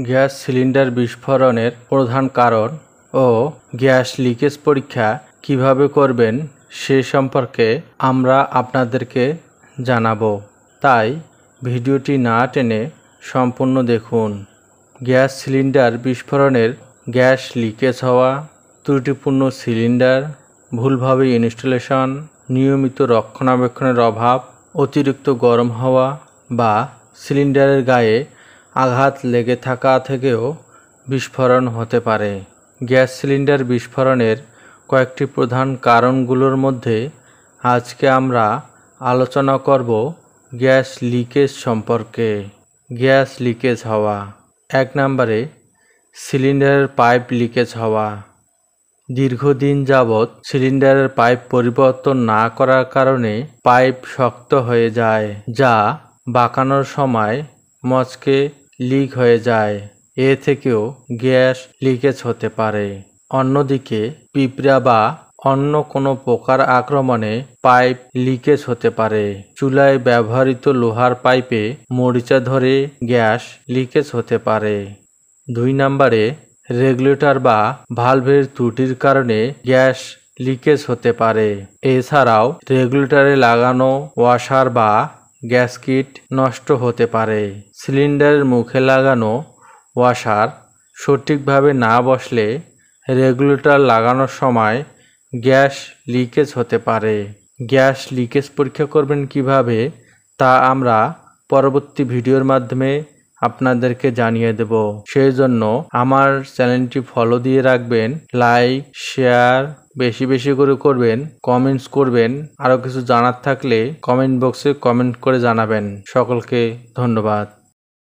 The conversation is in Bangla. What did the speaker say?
গ্যাস সিলিন্ডার বিস্ফোরণের প্রধান কারণ ও গ্যাস লিকেজ পরীক্ষা কিভাবে করবেন সে সম্পর্কে আমরা আপনাদেরকে জানাবো। তাই ভিডিওটি না টেনে সম্পূর্ণ দেখুন। গ্যাস সিলিন্ডার বিস্ফোরণের গ্যাস লিকেজ হওয়া, ত্রুটিপূর্ণ সিলিন্ডার, ভুলভাবে ইনস্টলেশন, নিয়মিত রক্ষণাবেক্ষণের অভাব, অতিরিক্ত গরম হওয়া বা সিলিন্ডারের গায়ে আঘাত লেগে থাকা থেকেও বিস্ফোরণ হতে পারে। গ্যাস সিলিন্ডার বিস্ফোরণের কয়েকটি প্রধান কারণগুলোর মধ্যে আজকে আমরা আলোচনা করব গ্যাস লিকেজ সম্পর্কে। গ্যাস লিকেজ হওয়া। 1 নম্বরে সিলিন্ডারের পাইপ লিকেজ হওয়া। দীর্ঘদিন যাবৎ সিলিন্ডারের পাইপ পরিবর্তন না করার কারণে পাইপ শক্ত হয়ে যায়, যা বাঁকানোর সময় মচকে লিক হয়ে যায়। এ থেকেও গ্যাস লিকেজ হতে পারে। অন্যদিকে পিঁপড়া বা অন্য কোনো পোকার আক্রমণে পাইপ লিকেজ হতে পারে। চুলায় ব্যবহৃত লোহার পাইপে মরিচা ধরে গ্যাস লিকেজ হতে পারে। 2 নম্বরে রেগুলেটর বা ভালভের ত্রুটির কারণে গ্যাস লিকেজ হতে পারে। এছাড়াও রেগুলেটরে লাগানো ওয়াশার বা গ্যাসকিট নষ্ট হতে পারে। সিলিন্ডারের মুখে লাগানো ওয়াশার সঠিকভাবে না বসলে রেগুলেটর লাগানোর সময় গ্যাস লিকেজ হতে পারে। গ্যাস লিকেজ পরীক্ষা করবেন কিভাবে তা আমরা পরবর্তী ভিডিওর মাধ্যমে আপনাদেরকে জানিয়ে দেব। সেই জন্য আমার চ্যানেলটি ফলো দিয়ে রাখবেন, লাইক শেয়ার বেশি বেশি করে করবেন, কমেন্টস করবেন। আরও কিছু জানার থাকলে কমেন্ট বক্সে কমেন্ট করে জানাবেন। সকলকে ধন্যবাদ।